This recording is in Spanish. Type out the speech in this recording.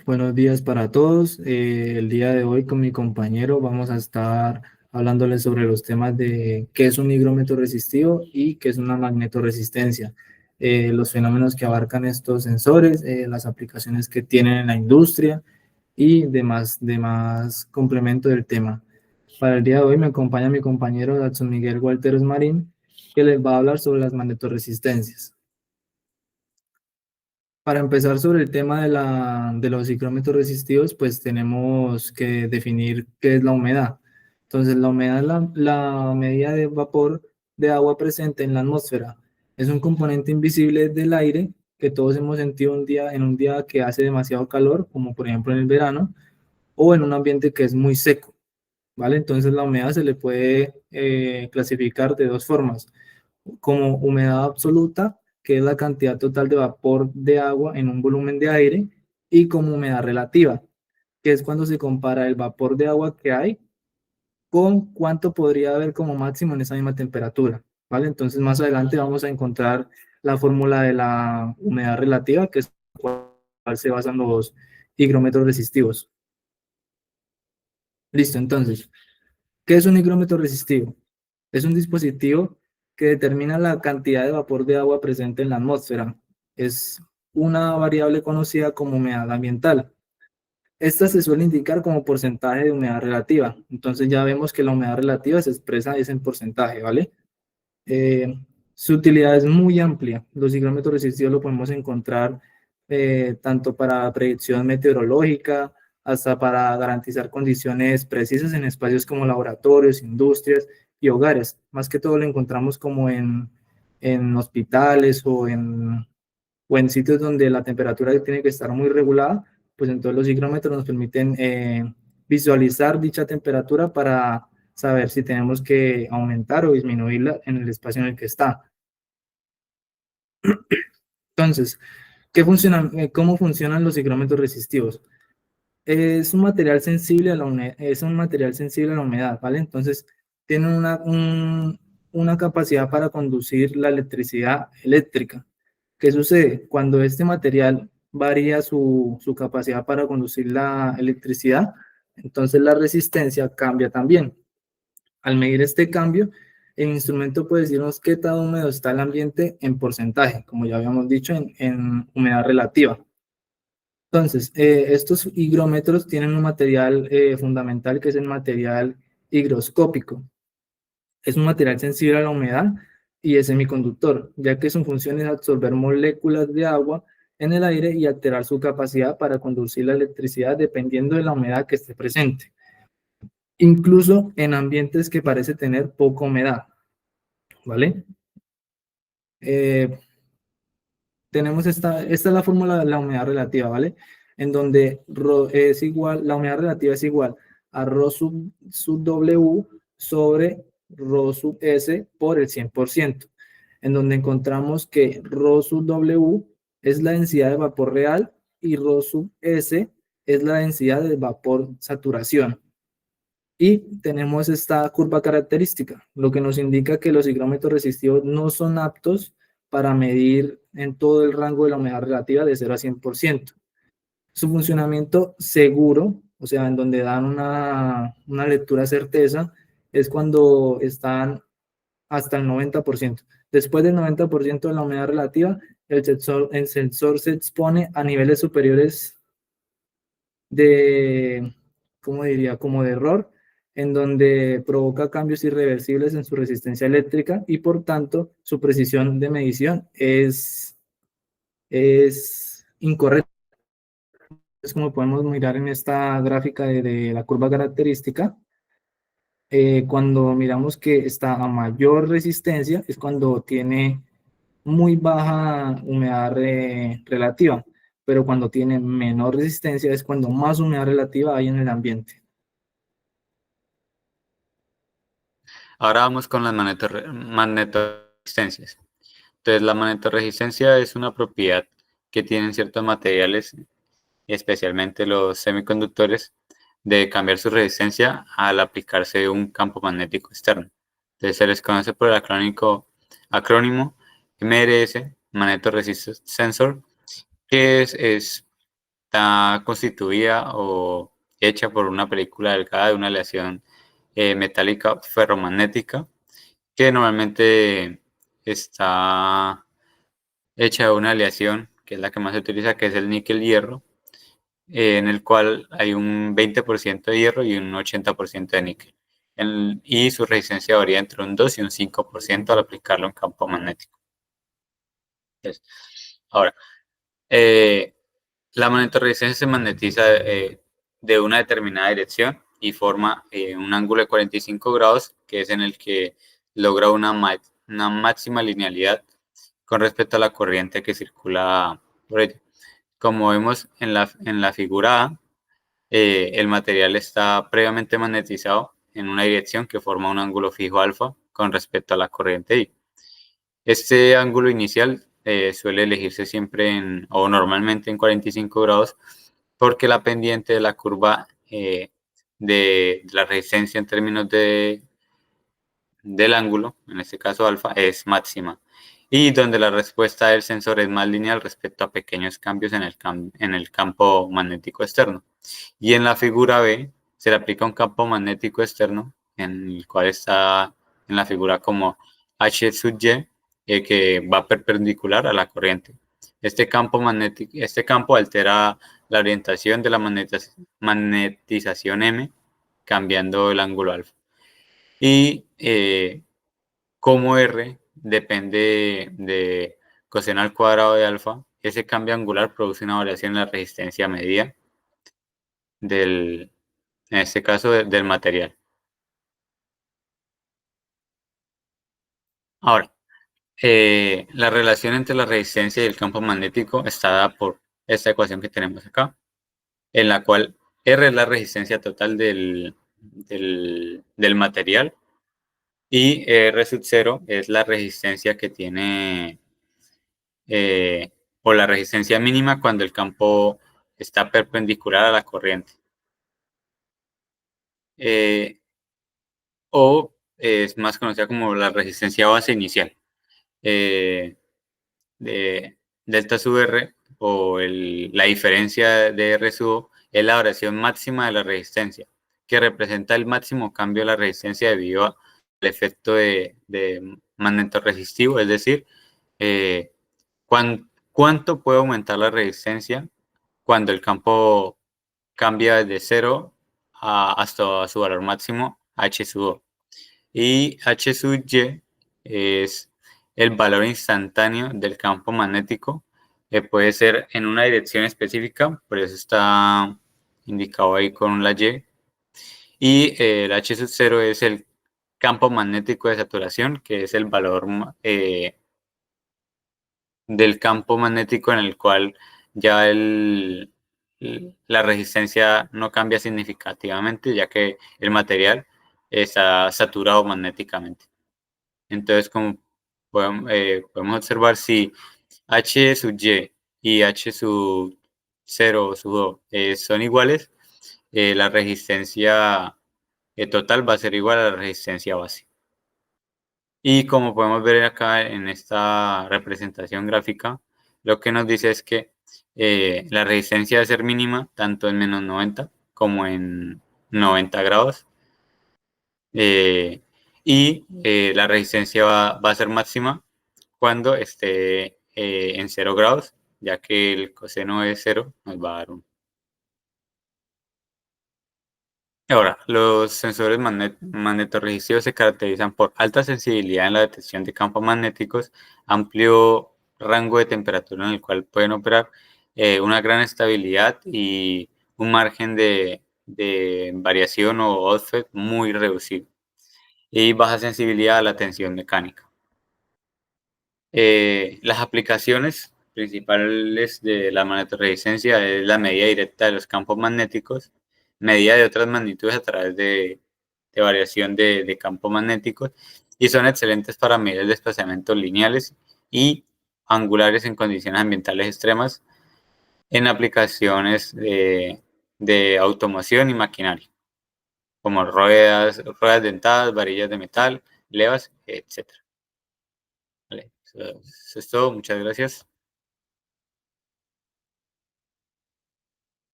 Buenos días para todos. El día de hoy con mi compañero vamos a estar hablándoles sobre los temas de qué es un higrómetro resistivo y qué es una magnetoresistencia, los fenómenos que abarcan estos sensores, las aplicaciones que tienen en la industria y demás complemento del tema. Para el día de hoy me acompaña mi compañero Datsun Miguel Walteros Marín, que les va a hablar sobre las magnetoresistencias. Para empezar sobre el tema de los higrómetros resistivos, pues tenemos que definir qué es la humedad. Entonces, la humedad es la medida de vapor de agua presente en la atmósfera. Es un componente invisible del aire que todos hemos sentido en un día que hace demasiado calor, como por ejemplo en el verano, o en un ambiente que es muy seco, ¿vale? Entonces, la humedad se le puede clasificar de dos formas: como humedad absoluta, que es la cantidad total de vapor de agua en un volumen de aire, y como humedad relativa, que es cuando se compara el vapor de agua que hay con cuánto podría haber como máximo en esa misma temperatura, ¿vale? Entonces más adelante vamos a encontrar la fórmula de la humedad relativa, que es cual se basan los higrómetros resistivos. Listo, entonces, ¿qué es un higrómetro resistivo? Es un dispositivo que determina la cantidad de vapor de agua presente en la atmósfera. Es una variable conocida como humedad ambiental. Esta se suele indicar como porcentaje de humedad relativa. Entonces ya vemos que la humedad relativa se expresa es en porcentaje, ¿vale? Eh, Su utilidad es muy amplia. Los higrómetros resistivos lo podemos encontrar tanto para predicción meteorológica, hasta para garantizar condiciones precisas en espacios como laboratorios, industrias y hogares. Más que todo lo encontramos como en hospitales o en sitios donde la temperatura tiene que estar muy regulada, pues entonces los higrómetros nos permiten visualizar dicha temperatura para saber si tenemos que aumentar o disminuirla en el espacio en el que está. Entonces, ¿cómo funcionan los higrómetros resistivos? Es un material sensible a la humedad, es un material sensible a la humedad, ¿vale? Entonces, tiene una capacidad para conducir la electricidad eléctrica. ¿Qué sucede? Cuando este material varía su capacidad para conducir la electricidad, entonces la resistencia cambia también. Al medir este cambio, el instrumento puede decirnos qué tan húmedo está el ambiente en porcentaje, como ya habíamos dicho, en humedad relativa. Entonces, estos higrómetros tienen un material fundamental que es el material higroscópico. Es un material sensible a la humedad y es semiconductor, ya que su función es absorber moléculas de agua en el aire y alterar su capacidad para conducir la electricidad dependiendo de la humedad que esté presente, incluso en ambientes que parece tener poca humedad, ¿vale? Eh, Tenemos esta es la fórmula de la humedad relativa, ¿vale? En donde es igual, la humedad relativa es igual a rho sub W sobre rho sub S por el 100%, en donde encontramos que rho sub W es la densidad de vapor real y rho sub S es la densidad de vapor saturación. Y tenemos esta curva característica, lo que nos indica que los higrómetros resistivos no son aptos para medir en todo el rango de la humedad relativa de 0 a 100%. Su funcionamiento seguro, o sea, en donde dan una lectura certeza, es cuando están hasta el 90%. Después del 90% de la humedad relativa, el sensor se expone a niveles superiores de, ¿cómo diría? Como de error, en donde provoca cambios irreversibles en su resistencia eléctrica y por tanto su precisión de medición es incorrecta. Es como podemos mirar en esta gráfica de la curva característica. Cuando miramos que está a mayor resistencia es cuando tiene muy baja humedad relativa, pero cuando tiene menor resistencia es cuando más humedad relativa hay en el ambiente. Ahora vamos con las magnetoresistencias. Entonces, la magnetoresistencia es una propiedad que tienen ciertos materiales, especialmente los semiconductores, de cambiar su resistencia al aplicarse un campo magnético externo. Entonces, se les conoce por el acrónimo MRS, Magnetic Resistance Sensor, que es está constituida o hecha por una película delgada de una aleación metálica ferromagnética, que normalmente está hecha de una aleación, que es la que más se utiliza, que es el níquel-hierro, en el cual hay un 20% de hierro y un 80% de níquel. Y su resistencia varía entre un 2 y un 5% al aplicarlo en campo magnético. Ahora, la magnetorresistencia se magnetiza de una determinada dirección y forma un ángulo de 45 grados, que es en el que logra una máxima linealidad con respecto a la corriente que circula por ella. Como vemos en la figura A, el material está previamente magnetizado en una dirección que forma un ángulo fijo alfa con respecto a la corriente I. Este ángulo inicial suele elegirse siempre o normalmente en 45 grados, porque la pendiente de la curva de la resistencia en términos del ángulo, en este caso alfa, es máxima, y donde la respuesta del sensor es más lineal respecto a pequeños cambios en el campo magnético externo. Y en la figura B se le aplica un campo magnético externo, en el cual está en la figura como H sub Y, que va perpendicular a la corriente. Este campo altera la orientación de la magnetización M, cambiando el ángulo alfa. Y como R depende de coseno al cuadrado de alfa, ese cambio angular produce una variación en la resistencia media en este caso del material. Ahora, la relación entre la resistencia y el campo magnético está dada por esta ecuación que tenemos acá, en la cual R es la resistencia total del material y R sub 0 es la resistencia que tiene, o la resistencia mínima cuando el campo está perpendicular a la corriente. O es más conocida como la resistencia base inicial. De delta sub R o la diferencia de R sub O es la variación máxima de la resistencia, que representa el máximo cambio de la resistencia debido al efecto de magneto resistivo, es decir, cuánto puede aumentar la resistencia cuando el campo cambia desde 0 hasta su valor máximo H sub O. Y H sub Y es el valor instantáneo del campo magnético, que puede ser en una dirección específica, por eso está indicado ahí con la Y. Y el H sub 0 es el campo magnético de saturación, que es el valor del campo magnético en el cual ya la resistencia no cambia significativamente, ya que el material está saturado magnéticamente. Entonces, como podemos observar, si H sub Y H sub 0 o sub O son iguales, la resistencia total va a ser igual a la resistencia base. Y como podemos ver acá en esta representación gráfica, lo que nos dice es que la resistencia debe ser mínima tanto en menos 90 como en 90 grados. Y la resistencia va a ser máxima cuando esté en 0 grados, ya que el coseno de 0 nos va a dar 1. Ahora, los sensores magnetorresistivos se caracterizan por alta sensibilidad en la detección de campos magnéticos, amplio rango de temperatura en el cual pueden operar, una gran estabilidad y un margen de variación o offset muy reducido, y baja sensibilidad a la tensión mecánica. Las aplicaciones principales de la magnetorresistencia es la medida directa de los campos magnéticos, medida de otras magnitudes a través de variación de campos magnéticos, y son excelentes para medir desplazamientos lineales y angulares en condiciones ambientales extremas en aplicaciones de automoción y maquinaria, como ruedas dentadas, varillas de metal, levas, etc. Vale, eso es todo. Muchas gracias.